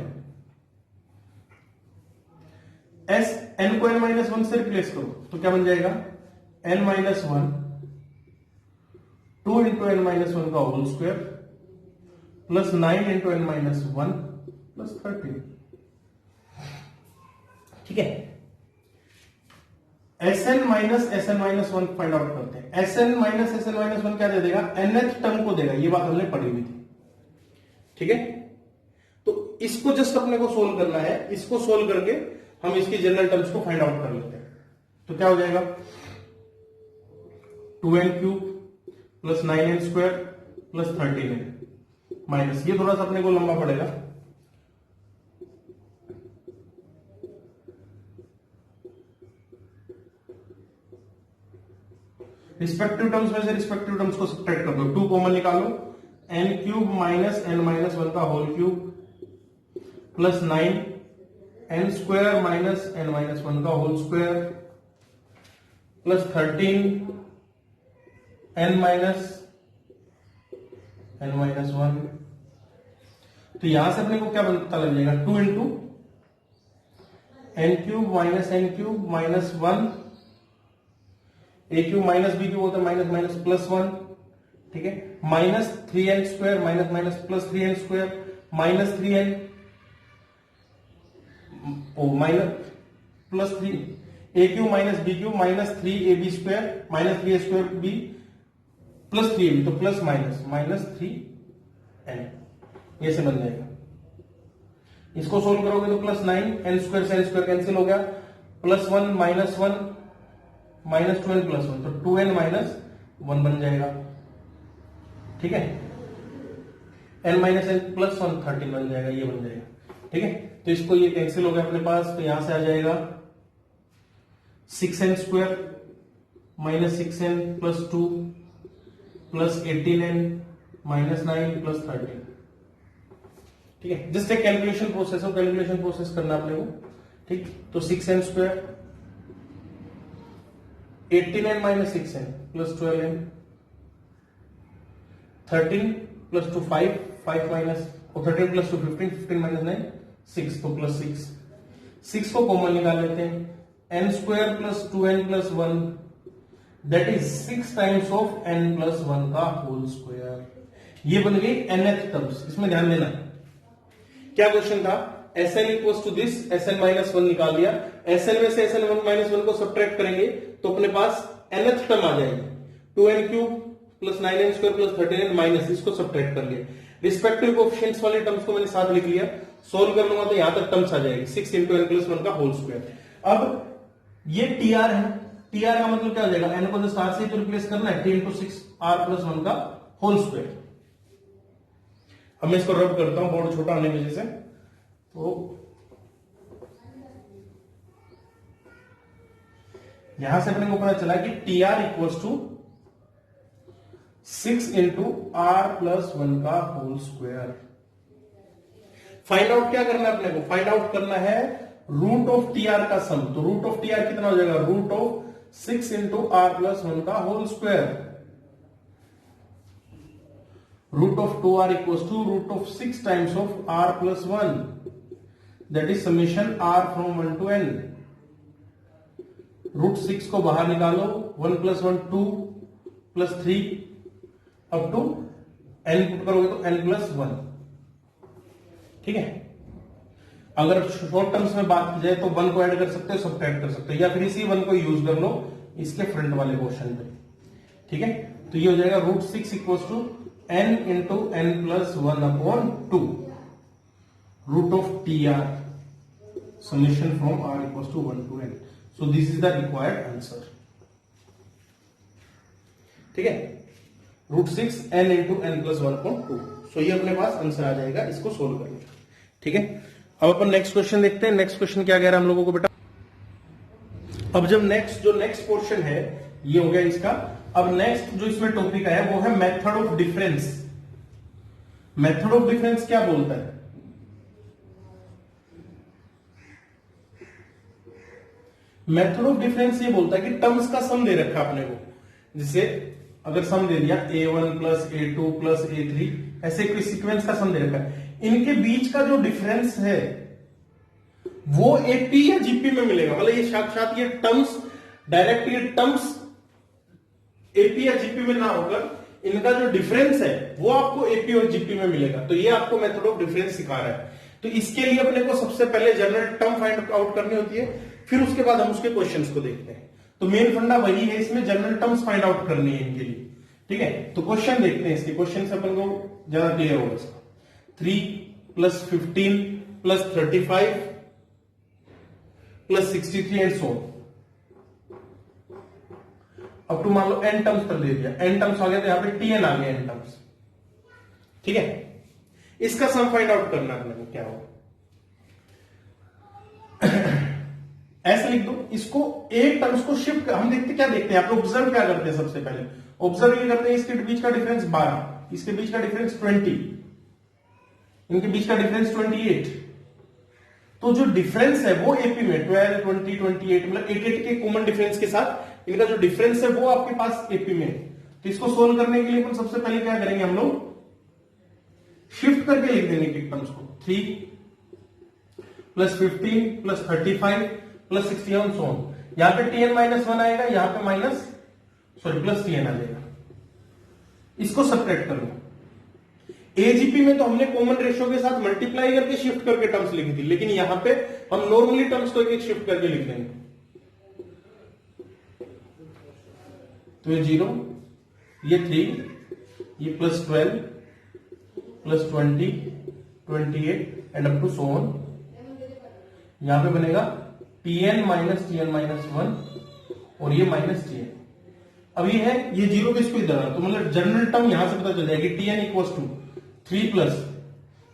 एस एन को n-1 से रिप्लेस करो तो क्या बन जाएगा? n-1 2 इंटू n-1 का whole square plus 9 into n-1 plus 13। ठीक है, Sn minus Sn-1 find out करते हैं। Sn माइनस Sn-1 क्या दे देगा? nth टर्म को देगा। ये बात हमने पढ़ी हुई थी। ठीक है, तो इसको जस्ट अपने को सोल्व करना है। इसको सोल्व करके हम इसकी जनरल टर्म्स को फाइंड आउट कर लेते हैं। तो क्या हो जाएगा? 2n cube plus 9n square plus 13n minus, ये थोड़ा सा अपने को लंबा पड़ेगा, रिस्पेक्टिव टर्म्स में से रिस्पेक्टिव टर्म्स को सब्ट्रैक्ट कर दो। 2 कॉमन निकालो, n क्यूब माइनस n-1 का whole cube plus 9 n square minus n-1 का whole square plus 13 n minus n-1। तो यहां से अपने को क्या पता लग जाएगा? 2 into n cube minus n cube minus 1, a cube minus b cube होता है माइनस माइनस प्लस 1। ठीक है, minus 3n square minus minus plus 3n square minus 3n minus plus 3 a cube minus b cube minus 3ab square minus 3a square b plus 3ab, तो plus minus minus 3n, ये से बन जाएगा। इसको solve करोगे तो plus 9 n square से n square cancel हो गया, plus 1 minus 1 minus 2n plus 1, तो 2n माइनस 1 बन जाएगा। ठीक है, n माइनस n प्लस 1 13 बन जाएगा, ये बन जाएगा। ठीक है, तो इसको ये कैंसिल हो गया अपने पास, तो यहां से आ जाएगा 6n square minus 6n plus 2 plus 18n minus 9 plus 13। ठीक है, जस्ट एक कैलकुलेशन प्रोसेस है, कैलकुलेशन प्रोसेस करना अपने को। ठीक, तो 6n square 18n minus 6n plus 12n 13 plus 2 5 minus 13 plus 2 15 minus 9 6, तो प्लस 6 को कॉमन निकाल लेते हैं। n square plus 2n plus 1 that is 6 times of n plus 1 का होल स्क्वायर। ये बन गई nth टर्म्स। इसमें ध्यान देना, क्या क्वेश्चन था? Sn equals to this, Sn minus 1 निकाल दिया, Sn में से Sn माइनस 1 को सब्ट्रैक्ट करेंगे तो अपने पास nth टर्म आ जाएगी, 2n cube plus 9n square plus 13n minus, इसको सब्ट्रैक्ट कर लिया। रिस्पेक्टिव कोएफिशिएंट्स वाले टर्म्स को मैंने साथ लिख लिया, सोल्व कर लूंगा तो यहां तक टर्म्स आ जाएगी 6 इंटू एन प्लस वन का होल स्क्वायर। अब ये टीआर है, टीआर का मतलब क्या हो जाएगा, एन को जो स्टार से तो रिप्लेस करना है, T into 6r plus one का होल स्क्वायर। अब मैं इसको रब करता हूं बोर्ड छोटा होने की वजह से, तो यहां से अपने को पता चला कि t are equals to 6 into are plus one का होल स्क्वायर। फाइंड आउट क्या करना है अपने को, फाइंड आउट करना है रूट ऑफ टी आर का सम। तो रूट ऑफ टी आर कितना हो जाएगा, root of 6 into are plus one का whole square. Root of 2r equals to root of 6 times of r plus 1, that is summation r from 1 to n। Root 6 को बाहर निकालो, 1 plus 1 2 plus 3 up to n put करोगे तो n plus 1। ठीक है, अगर short terms में बात की जाए तो 1 को ऐड कर सकते हो, सब्ट्रैक्ट कर सकते हो, या फिर इसी 1 को यूज कर लो इसके फ्रंट वाले क्वेश्चन पे। ठीक है, तो ये हो जाएगा root 6 equals to n into n plus 1 upon 2 root of T r summation from r equals to 1 to n। So this is the required answer. ठीक है, root 6 n into n plus 1 upon 2। So ये अपने पास answer आ जाएगा इसको solve करने का। ठीक है, अब अपन नेक्स्ट क्वेश्चन देखते हैं। नेक्स्ट क्वेश्चन क्या कह रहा है हम लोगों को बेटा, अब जब नेक्स्ट पोर्शन है ये हो गया इसका। अब नेक्स्ट जो इसमें टॉपिक है वो है method of difference. Method of difference क्या बोलता है, मेथड ऑफ डिफरेंस ये बोलता है कि टर्म्स का सम दे रखा अपने को, जिसे अगर सम दे दिया a1 plus a2 plus a3, ऐसे कोई सीक्वेंस का सम दे रखा है, इनके बीच का जो डिफरेंस है वो एपी या जीपी में मिलेगा। मतलब ये साक्षात ये टर्म्स डायरेक्ट ये टर्म्स एपी या जीपी में ना होकर इनका जो डिफरेंस है वो आपको एपी और जीपी में मिलेगा। तो ये आपको मेथड ऑफ डिफरेंस सिखा रहा है। तो इसके लिए अपने को सबसे पहले जनरल टर्म फाइंड आउट करनी होती है, फिर उसके बाद हम उसके क्वेश्चंस को देखते हैं। तो मेन फंडा वही है, इसमें जनरल टर्म्स फाइंड आउट करनी है इनके लिए। ठीक है, तो क्वेश्चन देखते हैं, इसके क्वेश्चन से अपन को ज्यादा क्लियर होगा इसका। 3 plus 15 plus 35 plus 63 and so अब टू मान लो n टर्म्स कर दे दिया, n टर्म्स आ गया तो यहां पे tn आ गया n टर्म्स। ठीक है, इसका सम फाइंड आउट करना है अपने को, क्या होगा ऐसे लिख दो इसको, एक टर्म्स को शिफ्ट हम देखते क्या देखते हैं, आप लोग ऑब्जर्व क्या करते हैं, सबसे पहले ऑब्जर्व ये करते हैं इसके बीच का डिफरेंस 12, इसके बीच का डिफरेंस 20, इनके बीच का डिफरेंस 28। तो जो डिफरेंस है वो एपी में 12 20 28 मतलब 88 के कॉमन डिफरेंस के साथ इनका जो डिफरेंस है वो आपके पास एपी में। तो इसको सोल्व करने के लिए अपन सबसे पहले क्या करेंगे, हम लोग शिफ्ट करके लिख देंगे टर्म्स को। 3 प्लस 15 प्लस 35 प्लस 61 सो यहां पे tn माइनस 1 आएगा, यहां पे प्लस tn आ जाएगा। इसको सब्ट्रैक्ट कर लो। एजीपी में तो हमने कॉमन रेशियो के साथ मल्टीप्लाई करके शिफ्ट करके टर्म्स लिखी थी, लेकिन यहां पे हम नॉर्मली टर्म्स को एक शिफ्ट करके लिख देंगे। तो ये 0, ये 3, ये plus 12 plus 20 28 and up to so on. यहां पे बनेगा tn माइनस 1 और ये माइनस tn। अब ये है, ये 0 किसको इधर आ, तो मतलब जनरल टर्म यहां से पता चल जाएगी tn इक्वल्स टू 3 प्लस,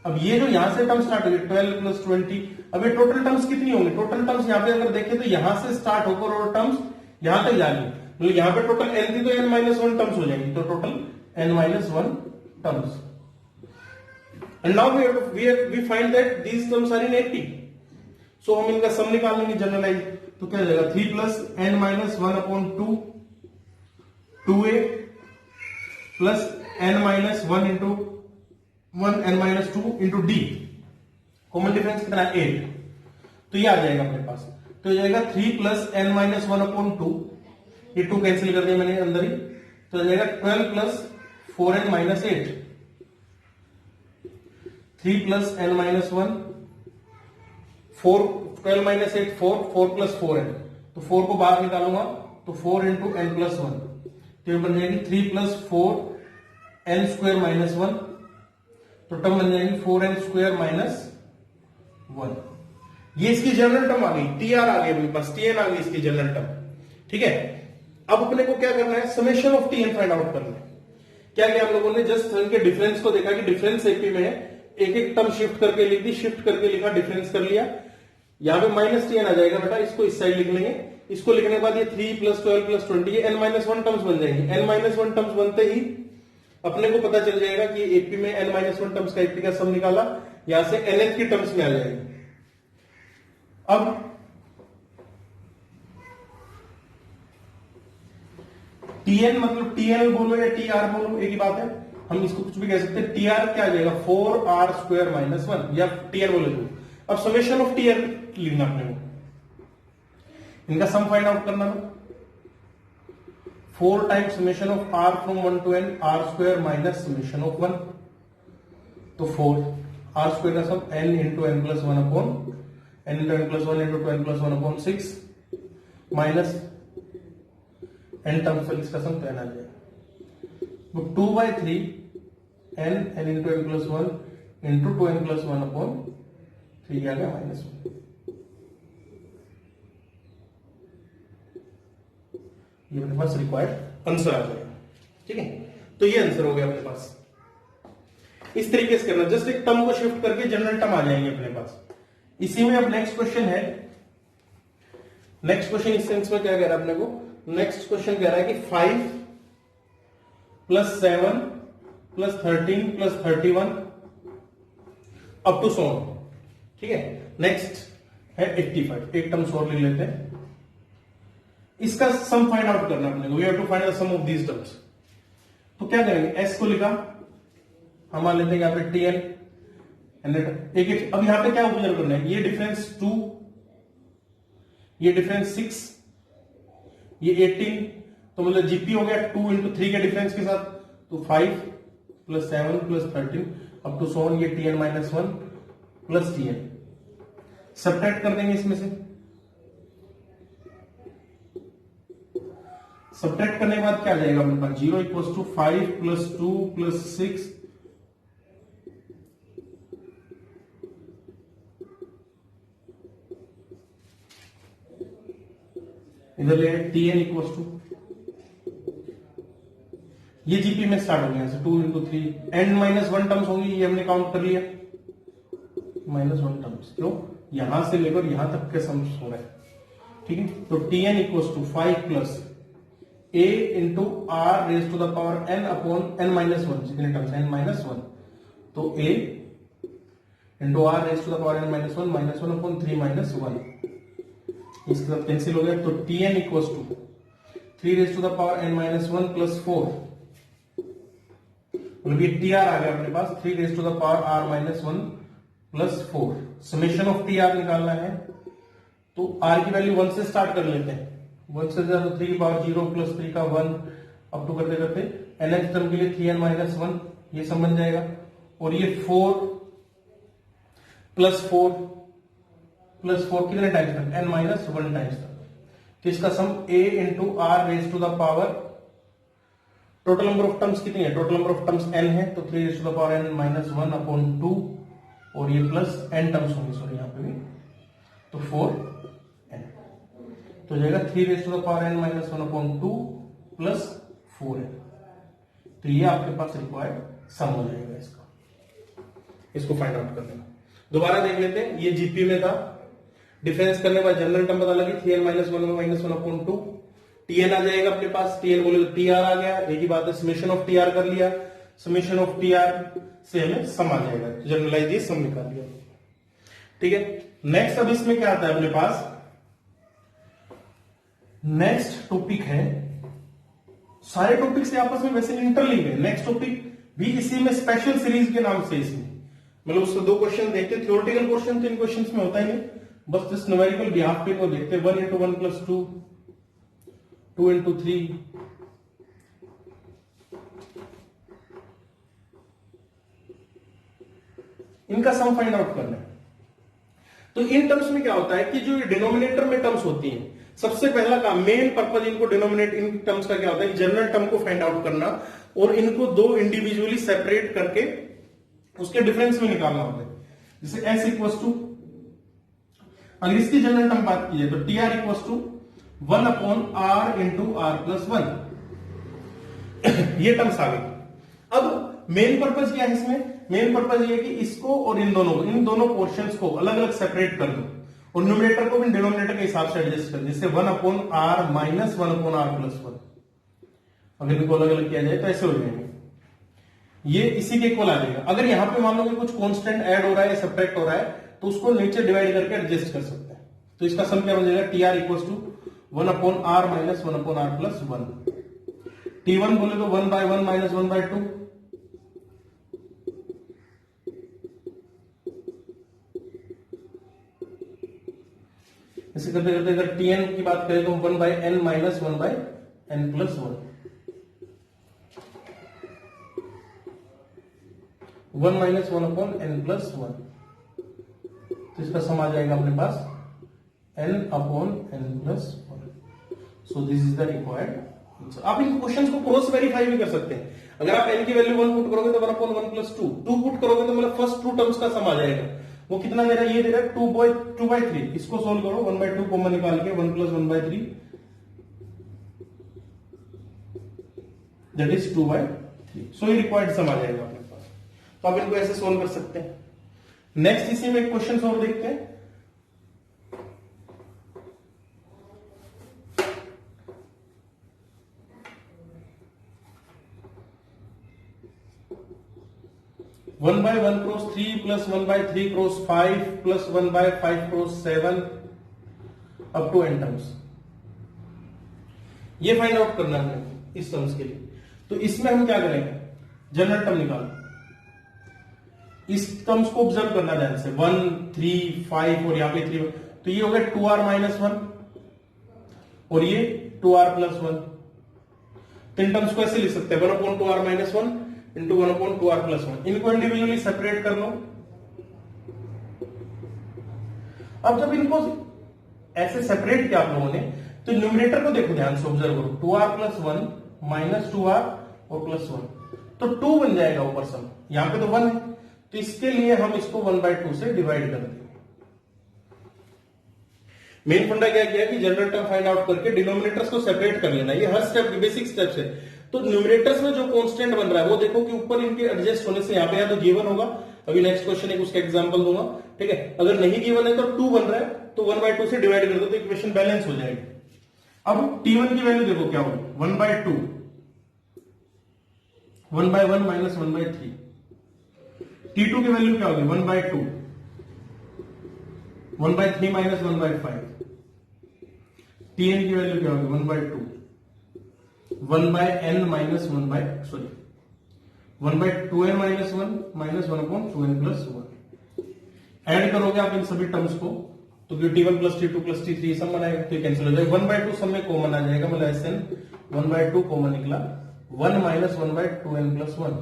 अब ये जो यहां से टर्म स्टार्ट होगी 12 प्लस 20, अब ये टोटल टर्म्स कितनी होंगी, टोटल टर्म्स यहां पे अगर देखें तो यहां से स्टार्ट होकर और टर्म्स यहां तक जाएंगी, मतलब यहां पे टोटल n थी तो n माइनस 1 टर्म्स हो जाएंगी, तो total n minus 1 terms. And now we find that these terms are in 80, so हम इनका सम निकाल लेंगे जनरलाइज। तो क्या हो जाएगा 3 plus n minus 1 upon 2 2a plus n minus 1 into 1 n minus 2 into D, common difference कितना है 8, तो ये आ जाएगा अपने पास। तो जाएगा 3 प्लस n माइनस 1 अपॉन 2, ये 2 कैंसिल कर दिया मैंने अंदर ही, तो जाएगा 12 plus 4n minus 8, 3 plus n minus 1 4 12 minus 8 4 plus 4n, तो 4 को बाहर निकालूंगा तो 4 इंटू n प्लस 1, तो बन जाएगी 3 प्लस 4 n स्क्वायर माइनस 1, तो टर्म बन जाएगी 4n स्क्वायर माइनस 1। ये इसकी जनरल टर्म आ गई, टी आर आ गई अपने पास, टी एन आ गई इसकी जनरल टर्म। ठीक है, अब अपने को क्या करना है, summation of t n find out करना है। क्या किया हम लोगों ने, जस्ट इनके डिफरेंस को देखा कि डिफरेंस एपी में है, एक एक टर्म शिफ्ट करके लिख दी, शिफ्ट करके लिखा, डिफरेंस कर लिया। यहां पे माइनस टी एन आ जाएगा बेटा, इसको इस साइड लिख लेंगे। इसको लिखने के बाद ये 3 + 12 + 20 ये n-1 टर्म्स बन जाएंगे। n-1 टर्म्स बनते ही अपने को पता चल जाएगा कि एपी में n-1 टर्म्स का एपी का सम निकाला, यहां से nth की टर्म्स में आ जाएगी। अब टीएन मतलब टीएल बोलो या टी आर बोलो, एक ही बात है, हम इसको कुछ भी कह सकते हैं। टी आर क्या आ जाएगा, 4r² - 1 या टीएल बोले तो। अब समेशन ऑफ टीएल लिखना अपने को, इनका सम फाइंड आउट करना है। 4 times summation of r from 1 to n r² minus summation of 1, तो 4 r² का sum n into n + 1 upon n into n + 1 into 2n + 1 upon 6 minus n terms में इसका सम 10 आ जाएगा। तो 2/3 n into n + 1 into 2n + 1 upon 3 आ गया -1। ये अपने पास required answer आ जाएगा। ठीक है, तो ये आंसर हो गया अपने पास। इस तरीके से करना, जस्ट एक टर्म को शिफ्ट करके जनरल टर्म आ जाएंगे अपने पास। इसी में अब नेक्स्ट क्वेश्चन है, नेक्स्ट क्वेश्चन इस सेंस में क्या कह रहा है अपने को, नेक्स्ट क्वेश्चन कह रहा है कि 5 + 7 + 13 + 31 अप टू 100। ठीक है, नेक्स्ट है 85। एक टर्म्स और ले लेते हैं, इसका सम फाइंड आउट करना अपने को। We have to find the sum of these terms. तो क्या करेंगे, एस को लिखा, हम मान लेते हैं यहां पे टीएल, एक अब यहां पे क्या ऑब्जर्व करना है, ये डिफरेंस 2, ये डिफरेंस 6, ये 18, तो मतलब जीपी हो गया 2 × 3 के डिफरेंस के साथ, तो 5 + 7 + 13 अप टू 100, ये tn-1 प्लस tn सब्ट्रैक्ट कर देंगे इसमें से। सब्ट्रैक्ट करने के बाद क्या आ जाएगा अपने पास, 0 = 5 + 2 + 6 इधर ले tn = ये जीपी में स्टार्ट हो गया, 2 × 3 n-1 टर्म्स होंगी, ये हमने काउंट कर लिया, -1 टर्म्स, क्यों, यहां से लेकर यहां तक के सम्स हो रहे हैं। ठीक है, तो tn = 5 + a × r⁴ n upon n-1, जितने टर्म्स n-1, तो a × r⁴ n-1 -1 अपॉन 3 - 1, इसके साथ कैंसिल हो गया, तो tn = 3⁻n-1 + 4, मतलब ये tr आ गया अपने पास 3⁻r-1 + 4। समेशन ऑफ tr निकालना है, तो r की वैल्यू 1 से स्टार्ट कर लेते हैं, 1 से ज्यादा 3⁻0 + 3 का 1 अप टू करते करते nth टर्म के लिए 3n-1, ये सम बन जाएगा, और ये 4 + 4 + 4 कितने टाइम्स तक, n-1 टाइम्स तक, तो इसका सम a × r⁴ total number of terms कितनी है, total number of terms n है, तो 3⁻n-1 अपॉन 2, और ये प्लस n टर्म्स होंगे, सॉरी यहां पे भी, तो 4n, तो हो जाएगा 3⁻n-1 अपॉन 2 + 4n। तो ये आपके पास रिक्वायर्ड सम हो जाएगा इसका, इसको फाइंड आउट कर लेना। दोबारा देख लेते हैं, ये जीपी में था, डिफरेंस करने के बाद जनरल टर्म पता लगी, 3n-1 -1 अपॉन 2, tn आ जाएगा अपने पास, tn बोले तो tr आ गया, एक ही बात है, समेशन ऑफ tr कर लिया, समेशन ऑफ tr से हमें सम आ जाएगा, जनरलाइज ये सम निकाल लिया। ठीक है, नेक्स्ट अब इसमें क्या आता है अपने पास, नेक्स्ट टॉपिक है, सारे टॉपिक से आपस में वैसे इंटरलिंक है, नेक्स्ट टॉपिक भी इसी में स्पेशल सीरीज के नाम से, इसमें मतलब उसको 2 क्वेश्चन देखते, थ्योरेटिकल क्वेश्चन तो इन क्वेश्चंस में होता ही नहीं, बस जिस न्यूमेरिकल बिहाफ पे को देखते, 1 × 1 + 2, 2 × 3, इनका सम फाइंड आउट करना है। तो इन टर्म्स में क्या होता है कि जो डिनोमिनेटर में टर्म्स होती हैं, सबसे पहला काम, मेन पर्पज इनको डिनोमिनेट, इन टर्म्स का क्या होता है, जनरल टर्म को फाइंड आउट करना और इनको 2 इंडिविजुअली सेपरेट करके उसके डिफरेंस में निकालना होता है। जैसे s = अगर इसकी जनरल टर्म बात की जाए तो t r equal to 1/r into are plus 1, ये टर्म्स आ गई। अब मेन पर्पज क्या है इसमें? मेन पर्पज ये है कि इसको और इन दोनों पोर्शंस को अलग अलग सेपरेट कर दो और न्यूमरेटर को भी डिनोमिनेटर के हिसाब से एडजस्ट कर दो, जैसे 1/r माइनस 1/r प्लस 1। अगर इनको अलग अलग किया जाए तो ऐसे हो जाएंगे, ये इसी के इक्वल आ जाएगा। अगर यहां पे मान लो कि कुछ कांस्टेंट ऐड हो रहा है या सब्ट्रैक्ट हो रहा है तो उसको नीचे डिवाइड करके एडजस्ट कर सकते हैं। तो इसका सम क्या बन जाएगा? T r equal to 1/r minus 1/r plus 1। T1 बोले तो 1/1 माइनस 1/2, ऐसे करते करते अगर Tn की बात करें तो 1/n minus 1/n plus 1, 1 minus 1/n plus 1, तो इसका सम आ जाएगा अपने पास n/n plus 1। So this is the required. आप इन क्वेश्चंस को क्रॉस वेरीफाई भी कर सकते हैं। अगर आप n की वैल्यू 1 पुट करोगे तो 1/1 प्लस 2 पुट करोगे तो मतलब फर्स्ट टू टर्म्स का सम आ जाएगा। वो कितना दे रहा है? ये दे रहा है 2/3। इसको सोल्व करो, 1/2 कॉमन निकाल के 1 प्लस 1/3 दैट इज 2/3। सो ये रिक्वायर्ड सम आ जाएगा अपने पास। तो आप इनको ऐसे सोल्व कर सकते हैं। नेक्स्ट इसी में एक क्वेश्चन और देखते हैं। One by 1 cross 3 plus 1/3 cross 5 plus 1/5 cross 7 up to n terms. ये फाइंड आउट करना है इस टर्म्स के लिए। तो इसमें हम क्या करेंगे? जनरल टर्म निकाल, इस टर्म्स को ऑब्जर्व करना ध्यान से, 1 3 5 और यहां पे 3, तो ये हो गया 2r माइनस 1 और ये 2r प्लस 1। तीन टर्म्स को ऐसे लिख सकते हैं 1/2r minus 1 into 1/2r plus 1। इनको इंडिविजुअली सेपरेट कर लो। अब जब इनको ऐसे सेपरेट किया आप लोगों ने तो न्यूमरेटर को देखो ध्यान से, ऑब्जर्व करो, 2r प्लस 1 माइनस 2r और प्लस 1, तो 2 बन जाएगा ऊपर सम, यहां पे तो 1 है, तो इसके लिए हम इसको 1/2 से डिवाइड कर देंगे। मेन फंडा क्या किया कि जनरल टर्म फाइंड आउट करके डिनोमिनेटर्स को सेपरेट कर लेना। ये हर स्टेप बेसिक स्टेप्स है। तो न्यूमरेटर्स में जो कांस्टेंट बन रहा है वो देखो कि ऊपर इनके एडजस्ट होने से यहां पे या तो गिवन होगा, अभी नेक्स्ट क्वेश्चन एक उसका एग्जांपल दूंगा, ठीक है। अगर नहीं गिवन है तो 2 बन रहा है तो 1/2 से डिवाइड कर दो तो इक्वेशन बैलेंस हो जाएगी। अब T1 की वैल्यू देखो क्या होगी, 1/2, 1/1 माइनस 1/3। T2 की वैल्यू क्या होगी, 1/2, 1/3 माइनस 1/5। Tn की वैल्यू क्या होगी, 1/2, 1/n minus 1/2n minus 1 minus 1/2n plus 1। Add करोगे आप इन सभी टर्म्स को तो T1 plus T2 plus T3 सब बनाएगा तो कैंसिल हो जाएगा। 1/2 सब में कॉमन आ जाएगा, मतलब SN 1/2 कॉमन निकला, 1 माइनस 1/2n प्लस 1।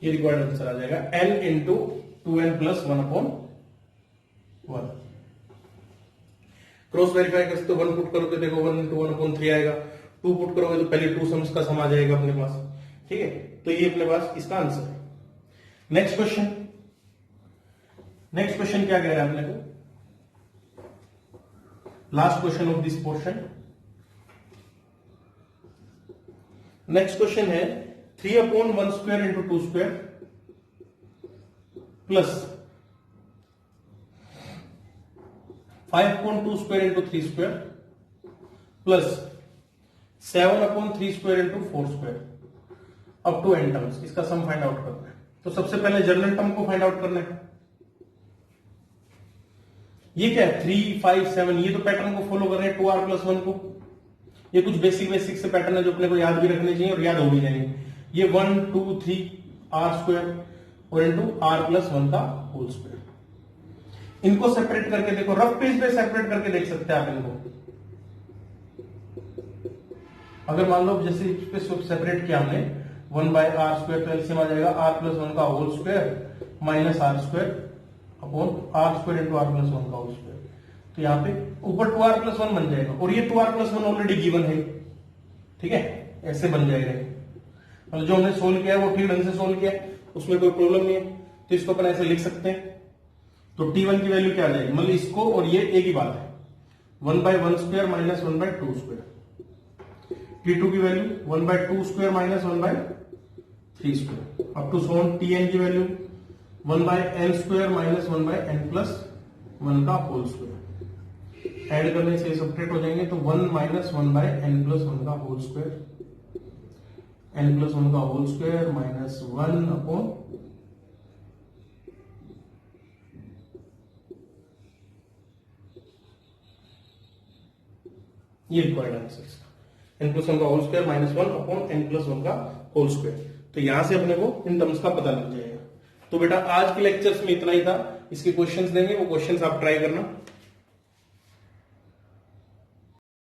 ये रिक्वायर्ड आंसर आ जाएगा n into 2n plus 1/1। Cross verify कर सकते हो, 1 पुट करोगे देखो 1 इंटू 1/3 आएगा, 2 पुट करोगे तो पहले 2 सम्स का सम आ जाएगा अपने पास, ठीक है। तो ये अपने पास इसका आंसर है। नेक्स्ट क्वेश्चन क्या कह रहा है अपने को, last question of this portion. Next question है 3/1 square into 2 square plus 5/2 square into 3 square plus 7/3 square into 4 square up to n terms. इसका सम फाइंड आउट करना है। तो सबसे पहले जनरल टर्म को फाइंड आउट करना है। ये क्या है, 3 5 7, ये तो पैटर्न को फॉलो कर रहे हैं 2r प्लस 1 को। ये कुछ बेसिक से पैटर्न है जो अपने को याद भी रखने चाहिए और याद हो भी जाएंगे। ये 1 2 3 r स्क्वायर और इंटू r प्लस 1 का होल स्क्वायर। इनको सेपरेट करके देखो, रफ पेज पे सेपरेट करके देख सकते हैं आप इनको। अगर मान लो जैसे इस पे सेपरेट किया हमने 1/r स्क्वायर, तो एलसीएम आ जाएगा r प्लस 1 का whole square minus r square upon r square into are plus one का होल स्क्वायर। तो यहाँ पे ऊपर 2r+1 बन जाएगा और ये 2r+1 ऑलरेडी गिवन है, ठीक है, ऐसे बन जाएगा। मतलब जो हमने सोल्व किया है वो ठीक ढंग से सोल्व किया है, उसमें कोई प्रॉब्लम नहीं है, तो इसको अपन ऐसे लिख सकते हैं। तो t1 की वैल्यू क्या आ जाएगी, मतलब इसको और ये एक ही बात है, 1/1² माइनस 1/2²। t2 की value 1/2² minus 1/3², up to so on tn की वैल्यू 1/n² माइनस 1/n+1 का होल स्क्वायर। ऐड करने से सब्ट्रैक्ट हो जाएंगे, तो 1 माइनस 1/n+1 का होल स्क्वायर, n+1 का होल स्क्वायर माइनस 1 अपॉन ये रिक्वायर्ड आंसर इसका, n+1 का whole square minus 1 upon n+1 का होल स्क्वायर। तो यहां से अपने को इन टर्म्स का पता लग जाएगा। तो बेटा आज के लेक्चर्स में इतना ही था, इसके क्वेश्चंस देंगे, वो क्वेश्चंस आप ट्राई करना।